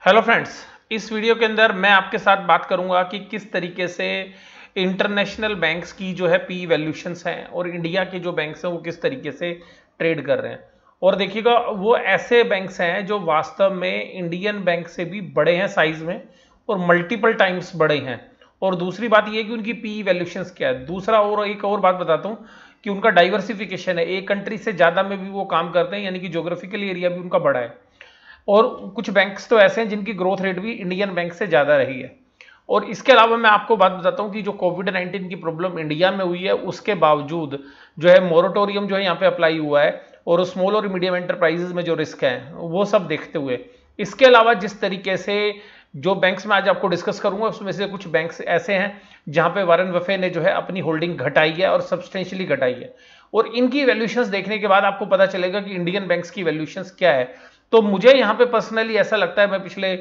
Hello friends, इस video के अंदर मैं आपके साथ बात करूंगा कि किस तरीके से इंटरनेशनल बैंक्स की जो है पी वैल्यूएशंस हैं और इंडिया के जो बैंक्स हैं वो किस तरीके से ट्रेड कर रहे हैं। और देखिएगा, वो ऐसे बैंक्स हैं जो वास्तव में इंडियन बैंक से भी बड़े हैं साइज में और मल्टीपल टाइम्स बड़े हैं। और दूसरी बात यह है कि उनकी पी वैल्यूएशंस क्या है। दूसरा और एक और बात बताता हूं कि उनका डाइवर्सिफिकेशन है, एक कंट्री से ज्यादा में भी वो काम करते हैं, यानी कि ज्योग्राफिकल एरिया भी उनका बड़ा है। और कुछ बैंक्स तो ऐसे हैं जिनकी ग्रोथ रेट भी इंडियन बैंक से ज्यादा रही है। और इसके अलावा मैं आपको बात बताता हूं कि जो कोविड-19 की प्रॉब्लम इंडिया में हुई है उसके बावजूद जो है मोरेटोरियम जो है यहाँ पे अप्लाई हुआ है और स्मॉल और मीडियम एंटरप्राइजेस में जो रिस्क है वो सब देखते हुए, इसके अलावा जिस तरीके से जो बैंक्स में आज आपको डिस्कस करूंगा उसमें से कुछ बैंक्स ऐसे हैं जहां पे वॉरेन बफे ने जो है अपनी होल्डिंग घटाई है और सब्सटेंशियली घटाई है। और इनकी वैल्यूएशंस देखने के बाद आपको पता चलेगा कि इंडियन बैंक्स की वैल्यूएशंस क्या है। तो मुझे यहाँ पे पर्सनली ऐसा लगता है, मैं पिछले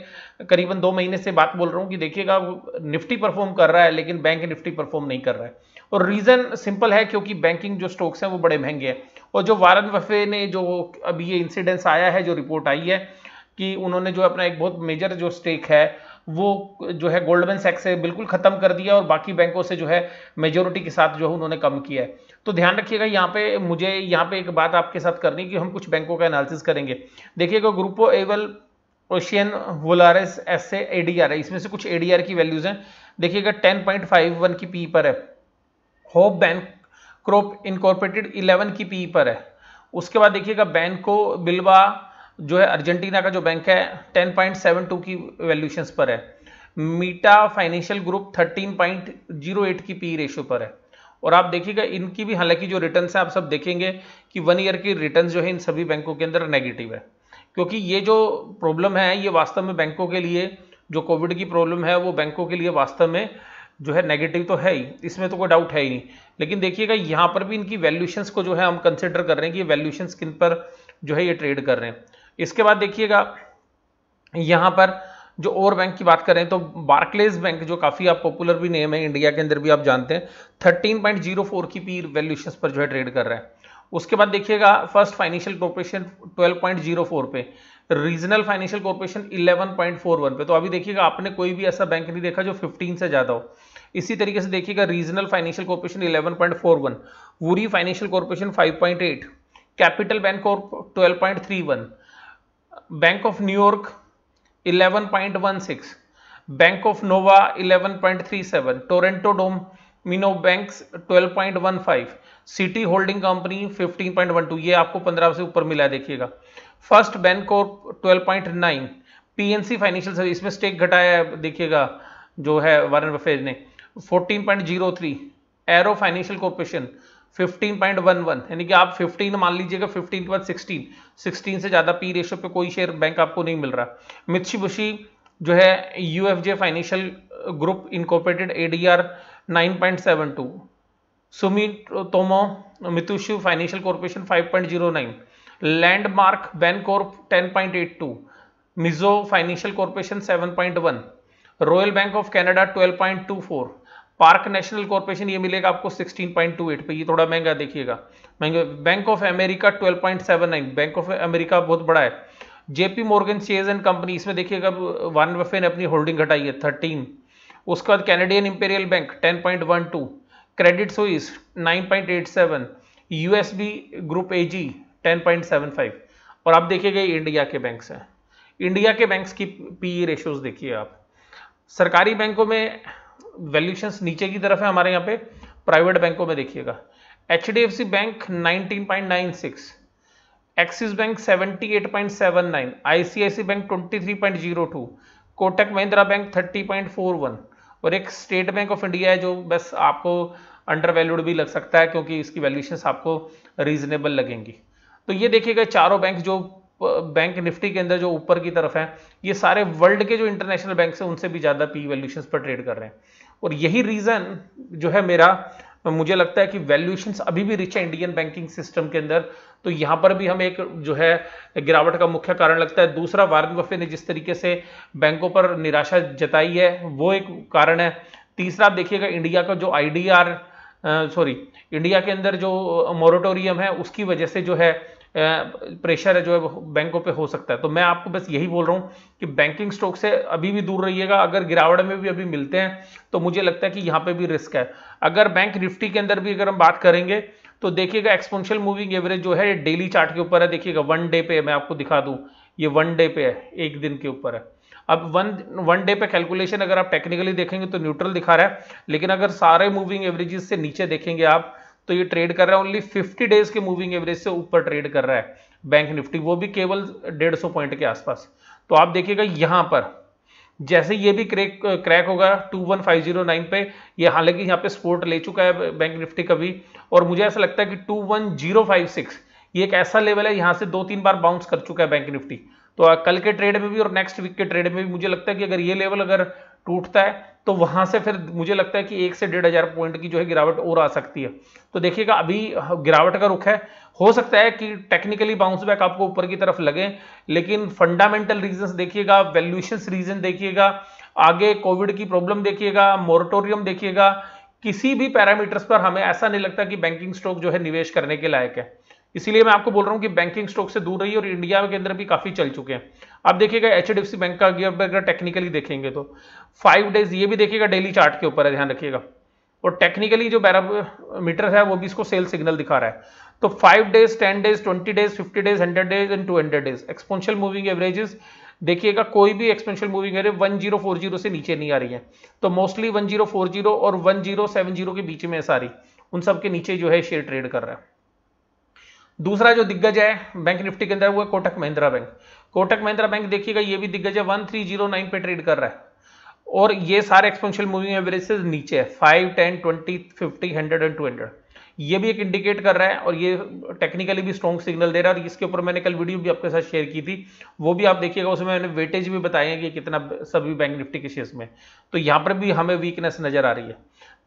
करीबन 2 महीने से बात बोल रहा हूँ कि देखिएगा निफ्टी परफॉर्म कर रहा है लेकिन बैंक निफ्टी परफॉर्म नहीं कर रहा है। और रीजन सिंपल है, क्योंकि बैंकिंग जो स्टॉक्स हैं वो बड़े महंगे हैं। और जो वॉरेन बफे ने जो अभी ये इंसिडेंस आया है, जो रिपोर्ट आई है कि उन्होंने जो अपना एक बहुत मेजर जो स्टेक है वो जो है गोल्डमैन सैक्स से बिल्कुल खत्म कर दिया और बाकी बैंकों से जो है मेजोरिटी के साथ जो है उन्होंने कम किया है। तो ध्यान रखिएगा, यहाँ पे मुझे यहाँ पे एक बात आपके साथ करनी कि हम कुछ बैंकों का एनालिसिस करेंगे। देखिएगा, Grupo Aval, Ocean, Volaris, SA, ADR है, इसमें से कुछ एडीआर की वैल्यूज हैं। देखिएगा 10.51 की पी पर है। होप बैंक क्रॉप इनकॉर्पोरेटेड 11 की पी पर है। उसके बाद देखिएगा बैंको बिल्वा जो है अर्जेंटीना का जो बैंक है 10.72 की वैल्यूएशंस पर है। मीटा फाइनेंशियल ग्रुप 13.08 की पी रेशियो पर है। और आप देखिएगा इनकी भी, हालांकि जो रिटर्न्स है आप सब देखेंगे कि 1 ईयर की रिटर्न्स जो है इन सभी बैंकों के अंदर नेगेटिव है। क्योंकि ये जो प्रॉब्लम है ये वास्तव में बैंकों के लिए, जो कोविड की प्रॉब्लम है वो बैंकों के लिए वास्तव में जो है नेगेटिव तो है ही, इसमें तो कोई डाउट है ही नहीं। लेकिन देखिएगा यहाँ पर भी इनकी वैल्यूएशंस को जो है हम कंसिडर कर रहे हैं कि ये वैल्यूएशंस किन पर जो है ये ट्रेड कर रहे हैं। इसके बाद देखिएगा यहाँ पर जो और बैंक की बात करें तो बार्कलेज बैंक, जो काफी आप पॉपुलर भी नेम है इंडिया के अंदर भी, आप जानते हैं 13.04 की पी वैल्यूएशंस पर जो है ट्रेड कर रहा है। उसके बाद देखिएगा फर्स्ट फाइनेंशियल कॉर्पोरेशन 12.04 पे, रीजनल फाइनेंशियल कॉर्पोरेशन 11.41 पे। तो अभी देखिएगा आपने कोई भी ऐसा बैंक नहीं देखा जो 15 से ज्यादा हो। इसी तरीके से देखिएगा regional financial corporation 11.41, Woori financial corporation 5.8, capital bank corp 12.31, bank of न्यूयॉर्क 11.16, bank of Nova 11.37, Toronto Domino banks 12.15, city holding company 15.12, ये आपको 15 से ऊपर मिला है। देखिएगा first bank corp 12.9, PNC financial service, इसमें स्टेक घटाया है देखिएगा जो है वॉरेन बफेट ने 14.03, एरो फाइनेंशियल कॉर्पोरेशन 15.11, यानी कि आप 15 मान लीजिएगा, 15 के बाद 16 से ज्यादा पी रेशियो पे कोई शेयर बैंक आपको नहीं मिल रहा। मित्सुबिशी जो है UFJ financial group incorporated ADR 9.72, Sumitomo Mitsubishi financial corporation 5.09, landmark bancorp 10.82, Mizuho financial corporation 7.1, royal bank of Canada 12.24, park national corporation ये मिलेगा आपको 16.28 पे, ये थोड़ा महंगा देखिएगा, महंगा। Bank of America 12.79, bank of America बहुत बड़ा है। JP Morgan chase and company, इसमें देखिएगा वॉरेन बफे ने अपनी होल्डिंग घटाई है 13। उसके बाद Canadian imperial bank 10.12, credit Suisse 9.87, USB group AG 10.75। और आप देखिएगा इंडिया के बैंक्स हैं, इंडिया के बैंक्स की पी रेशियोज देखिए आप। सरकारी बैंकों में वैल्यूएशंस नीचे की तरफ है हमारे यहाँ पे। प्राइवेट बैंकों में देखिएगा HDFC bank 19.96, Axis bank 78.79, ICICI bank 23.02, Kotak Mahindra bank 30.41 और एक स्टेट बैंक ऑफ इंडिया है जो बस आपको अंडर वैल्यूड भी लग सकता है क्योंकि इसकी वैल्यूएशंस आपको रीजनेबल लगेंगी। तो ये देखिएगा चारों बैंक जो बैंक निफ्टी के अंदर जो ऊपर की तरफ है, ये सारे वर्ल्ड के जो इंटरनेशनल बैंक हैं उनसे भी ज्यादा पी वैल्यूएशंस पर ट्रेड कर रहे हैं। और यही रीजन जो है मेरा, मुझे लगता है कि वैल्यूएशंस अभी भी रिच है इंडियन बैंकिंग सिस्टम के अंदर। तो यहां पर भी हमें एक जो है गिरावट का मुख्य कारण लगता है। दूसरा, वॉरेन बफे ने जिस तरीके से बैंकों पर निराशा जताई है वो एक कारण है। तीसरा, आप देखिएगा इंडिया का जो इंडिया के अंदर जो मोरेटोरियम है उसकी वजह से जो है प्रेशर है जो है बैंकों पे हो सकता है। तो मैं आपको बस यही बोल रहा हूँ कि बैंकिंग स्टॉक से अभी भी दूर रहिएगा। अगर गिरावट में भी अभी मिलते हैं तो मुझे लगता है कि यहाँ पे भी रिस्क है। अगर बैंक निफ्टी के अंदर भी अगर हम बात करेंगे तो देखिएगा एक्सपोनेंशियल मूविंग एवरेज जो है डेली चार्ट के ऊपर है। देखिएगा वन डे पे मैं आपको दिखा दूं, ये वन डे पे है, एक दिन के ऊपर है। अब वन डे पे कैलकुलेशन अगर आप टेक्निकली देखेंगे तो न्यूट्रल दिखा रहा है, लेकिन अगर सारे मूविंग एवरेजेस से नीचे देखेंगे आप तो ये ट्रेड कर रहा है ओनली 50 डेज के मूविंग एवरेज से ऊपर ट्रेड कर रहा है बैंक निफ्टी, वो भी केवल 150 पॉइंट के आसपास। तो आप देखिएगा यहां पर जैसे ये भी क्रैक होगा 21509 पे, ये हालांकि यहाँ पे सपोर्ट ले चुका है बैंक निफ्टी का भी, और मुझे ऐसा लगता है कि 21056 ये एक ऐसा लेवल है, यहाँ से 2-3 बार बाउंस कर चुका है बैंक निफ्टी। तो कल के ट्रेड में भी और नेक्स्ट वीक के ट्रेड में भी मुझे लगता है कि अगर ये लेवल अगर टूटता है तो वहां से फिर मुझे लगता है कि 1 से 1,500 पॉइंट की जो है गिरावट और आ सकती है। तो देखिएगा अभी गिरावट का रुख है, हो सकता है कि टेक्निकली बाउंस बैक आपको ऊपर की तरफ लगे, लेकिन फंडामेंटल रीजंस देखिएगा, वैल्यूएशंस रीजन देखिएगा, आगे कोविड की प्रॉब्लम देखिएगा, मोरेटोरियम देखिएगा, किसी भी पैरामीटर्स पर हमें ऐसा नहीं लगता कि बैंकिंग स्टॉक जो है निवेश करने के लायक है। इसीलिए मैं आपको बोल रहा हूं कि बैंकिंग स्टॉक से दूर रहिए, और इंडिया के अंदर भी काफी चल चुके हैं। अब देखिएगा एचडीएफसी बैंक का अगर टेक्निकली देखेंगे तो 5 डेज, ये भी देखिएगा डेली चार्ट के ऊपर है, ध्यान रखिएगा, और टेक्निकली जो पैरामीटर है वो भी इसको सेल सिग्नल दिखा रहा है। तो 5 days, 10 days, 20 days, 50 days, 100 days and 200 days exponential moving averages देखिएगा, कोई भी एक्सपोनेंशियल मूविंग एवरेज 1040 से नीचे नहीं आ रही है। तो मोस्टली 1040 और 1070 के बीच में सारी, उन सब के नीचे जो है शेयर ट्रेड कर रहा है। दूसरा जो दिग्गज है बैंक निफ्टी के अंदर वो है कोटक महिंद्रा बैंक। कोटक महिंद्रा बैंक देखिएगा ये भी दिग्गज है, 1309 पे ट्रेड कर रहा है, और ये सारे एक्सपोनेंशियल मूविंग एवरेज से नीचे है, 5, 10, 20, 50, 100 एंड 200। ये भी एक इंडिकेट कर रहा है, और ये टेक्निकली भी स्ट्रॉन्ग सिग्नल दे रहा है। और इसके ऊपर मैंने कल वीडियो भी आपके साथ शेयर की थी, वो भी आप देखिएगा, उसमें मैंने वेटेज भी बताया है कि कितना सभी बैंक निफ्टी के शेयर्स में। तो यहाँ पर भी हमें वीकनेस नजर आ रही है।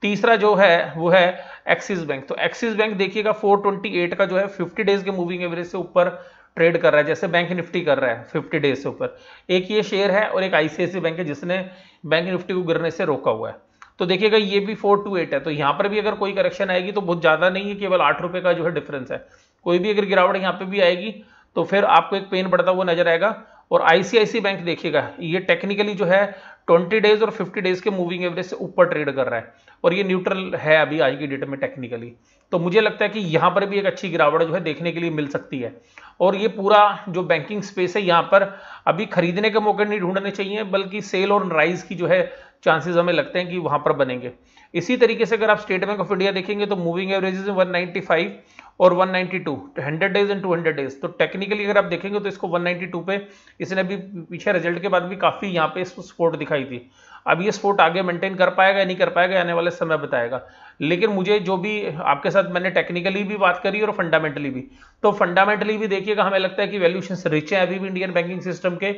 तीसरा जो है वो है एक्सिस बैंक। तो एक्सिस बैंक देखिएगा 428 का जो है 50 डेज के मूविंग एवरेज से ऊपर ट्रेड कर रहा है, जैसे बैंक निफ्टी कर रहा है 50 डेज से ऊपर। एक ये शेयर है और एक आईसीआईसी बैंक है जिसने बैंक निफ्टी को गिरने से रोका हुआ है। तो देखिएगा ये भी 428 है, तो यहाँ पर भी अगर कोई करेक्शन आएगी तो बहुत ज्यादा नहीं है, केवल 8 रुपए का जो है डिफरेंस है। कोई भी अगर गिरावट यहाँ पे भी आएगी तो फिर आपको एक पेन बढ़ता हुआ नजर आएगा। और आईसीआईसी बैंक देखिएगा ये टेक्निकली जो है 20 डेज और 50 डेज के मूविंग एवरेज से ऊपर ट्रेड कर रहा है, और ये न्यूट्रल है अभी आज की डेट में टेक्निकली। तो मुझे लगता है कि यहाँ पर भी एक अच्छी गिरावट जो है देखने के लिए मिल सकती है। और ये पूरा जो बैंकिंग स्पेस है यहाँ पर अभी खरीदने के मौके नहीं ढूंढने चाहिए, बल्कि सेल और राइज की जो है चांसेस हमें लगते हैं कि वहां पर बनेंगे। इसी तरीके से अगर आप स्टेट बैंक ऑफ इंडिया देखेंगे तो मूविंग एवरेजेस 195 और 192, 100 डेज एंड 200 डेज। तो टेक्निकली अगर आप देखेंगे तो इसको 192 पे इसने भी पीछे रिजल्ट के बाद भी काफी यहाँ पे सपोर्ट दिखाई थी। अब ये सपोर्ट आगे मेंटेन कर पाएगा या नहीं कर पाएगा आने वाले समय बताएगा। लेकिन मुझे जो भी आपके साथ मैंने टेक्निकली भी बात करी और फंडामेंटली भी, तो फंडामेंटली भी देखिएगा हमें लगता है कि वैल्यूएशंस रिच है अभी भी इंडियन बैंकिंग सिस्टम के।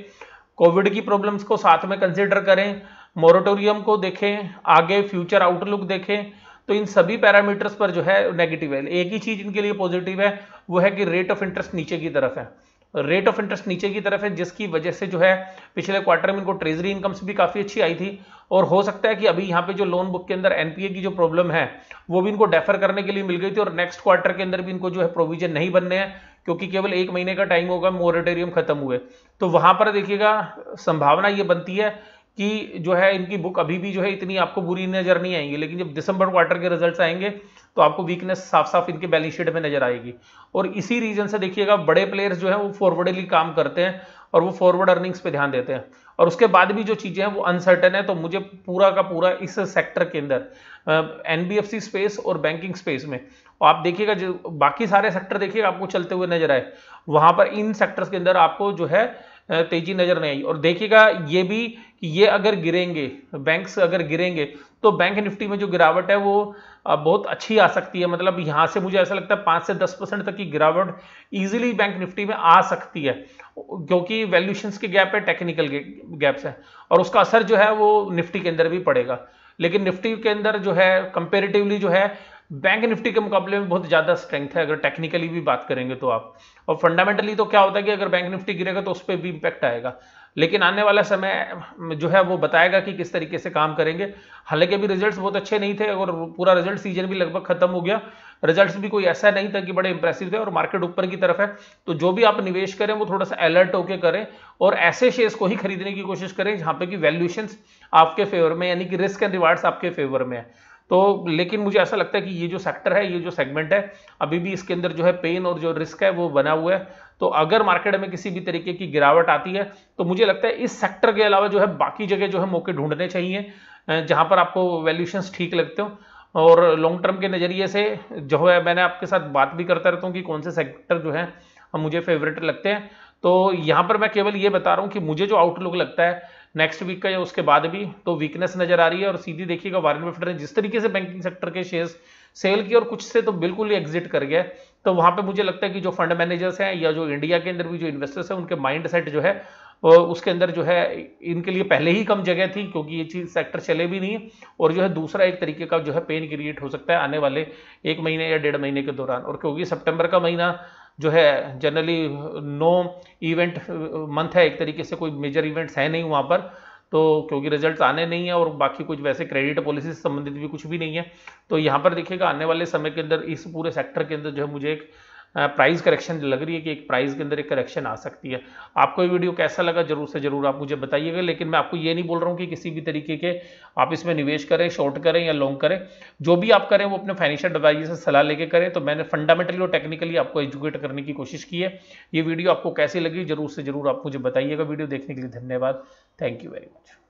कोविड की प्रॉब्लम्स को साथ में कंसिडर करें, मोरेटोरियम को देखें, आगे फ्यूचर आउटलुक देखें, तो इन सभी पैरामीटर्स पर जो है नेगेटिव है। एक ही चीज इनके लिए पॉजिटिव है, वो है कि रेट ऑफ इंटरेस्ट नीचे की तरफ है। रेट ऑफ इंटरेस्ट नीचे की तरफ है, जिसकी वजह से जो है पिछले क्वार्टर में इनको ट्रेजरी इनकम्स भी काफी अच्छी आई थी, और हो सकता है कि अभी यहाँ पे जो लोन बुक के अंदर एनपीए की जो प्रॉब्लम है वो भी इनको डेफर करने के लिए मिल गई थी, और नेक्स्ट क्वार्टर के अंदर भी इनको जो है प्रोविजन नहीं बनने हैं, क्योंकि केवल 1 महीने का टाइम होगा मोरेटोरियम खत्म हुए। तो वहां पर देखिएगा संभावना ये बनती है कि जो है इनकी बुक अभी भी जो है इतनी आपको बुरी नजर नहीं आएंगी, लेकिन जब दिसंबर क्वार्टर के रिजल्ट्स आएंगे तो आपको वीकनेस साफ साफ इनके बैलेंस शीट में नजर आएगी। और इसी रीजन से देखिएगा बड़े प्लेयर्स जो है वो फॉरवर्डली काम करते हैं और वो फॉरवर्ड अर्निंग्स पे ध्यान देते हैं, और उसके बाद भी जो चीजें हैं वो अनसर्टेन है। तो मुझे पूरा का पूरा इस सेक्टर के अंदर एनबीएफसी स्पेस और बैंकिंग स्पेस में, और आप देखिएगा जो बाकी सारे सेक्टर देखिएगा आपको चलते हुए नजर आए, वहां पर इन सेक्टर्स के अंदर आपको जो है तेजी नजर नहीं आई। और देखिएगा ये भी कि ये अगर गिरेंगे, बैंक्स अगर गिरेंगे, तो बैंक निफ्टी में जो गिरावट है वो बहुत अच्छी आ सकती है। मतलब यहां से मुझे ऐसा लगता है 5 से 10% तक की गिरावट इजीली बैंक निफ्टी में आ सकती है, क्योंकि वैल्यूएशंस के गैप है, टेक्निकल गैप्स है, और उसका असर जो है वो निफ्टी के अंदर भी पड़ेगा। लेकिन निफ्टी के अंदर जो है कंपेरेटिवली जो है बैंक निफ्टी के मुकाबले में बहुत ज्यादा स्ट्रेंथ है अगर टेक्निकली भी बात करेंगे तो आप। और फंडामेंटली तो क्या होता है कि अगर बैंक निफ्टी गिरेगा तो उस पर भी इंपैक्ट आएगा, लेकिन आने वाला समय जो है वो बताएगा कि किस तरीके से काम करेंगे। हालांकि अभी रिजल्ट्स बहुत अच्छे नहीं थे और पूरा रिजल्ट सीजन भी लगभग खत्म हो गया, रिजल्ट्स भी कोई ऐसा नहीं था कि बड़े इंप्रेसिव थे और मार्केट ऊपर की तरफ है। तो जो भी आप निवेश करें वो थोड़ा सा अलर्ट होकर करें और ऐसे शेयर्स को ही खरीदने की कोशिश करें जहां पे कि वैल्यूएशंस आपके फेवर में, यानी कि रिस्क एंड रिवार्ड्स आपके फेवर में है। तो लेकिन मुझे ऐसा लगता है कि ये जो सेक्टर है, ये जो सेगमेंट है, अभी भी इसके अंदर जो है पेन और जो रिस्क है वो बना हुआ है। तो अगर मार्केट में किसी भी तरीके की गिरावट आती है तो मुझे लगता है इस सेक्टर के अलावा जो है बाकी जगह जो है मौके ढूंढने चाहिए जहां पर आपको वैल्यूएशंस ठीक लगते हो। और लॉन्ग टर्म के नजरिए से जो है मैंने आपके साथ बात भी करता रहता हूँ कि कौन से सेक्टर जो है मुझे फेवरेट लगते हैं। तो यहाँ पर मैं केवल ये बता रहा हूँ कि मुझे जो आउटलुक लगता है नेक्स्ट वीक का या उसके बाद भी, तो वीकनेस नजर आ रही है। और सीधी देखिएगा वॉरेन बफेट ने जिस तरीके से बैंकिंग सेक्टर के शेयर्स सेल किए और कुछ से तो बिल्कुल ही एग्जिट कर गया, तो वहां पे मुझे लगता है कि जो फंड मैनेजर्स हैं या जो इंडिया के अंदर भी जो इन्वेस्टर्स हैं उनके माइंड सेट जो है उसके अंदर जो है इनके लिए पहले ही कम जगह थी, क्योंकि ये चीज सेक्टर चले भी नहीं। और जो है दूसरा एक तरीके का जो है पेन क्रिएट हो सकता है आने वाले 1 महीने या 1.5 महीने के दौरान। और क्योंकि सितंबर का महीना जो है जनरली नो इवेंट मंथ है, एक तरीके से कोई मेजर इवेंट्स है नहीं वहां पर, तो क्योंकि रिजल्ट्स आने नहीं है और बाकी कुछ वैसे क्रेडिट पॉलिसी से संबंधित भी कुछ भी नहीं है। तो यहाँ पर देखिएगा आने वाले समय के अंदर इस पूरे सेक्टर के अंदर जो है मुझे एक प्राइस करेक्शन लग रही है कि एक प्राइस के अंदर एक करेक्शन आ सकती है। आपको ये वीडियो कैसा लगा जरूर से जरूर आप मुझे बताइएगा। लेकिन मैं आपको ये नहीं बोल रहा हूँ कि किसी भी तरीके के आप इसमें निवेश करें, शॉर्ट करें या लॉन्ग करें। जो भी आप करें वो अपने फाइनेंशियल एडवाइजर से सलाह लेके करें। तो मैंने फंडामेंटली और टेक्निकली आपको एजुकेट करने की कोशिश की है। ये वीडियो आपको कैसी लगी जरूर से जरूर आप मुझे बताइएगा। वीडियो देखने के लिए धन्यवाद। Thank you very much.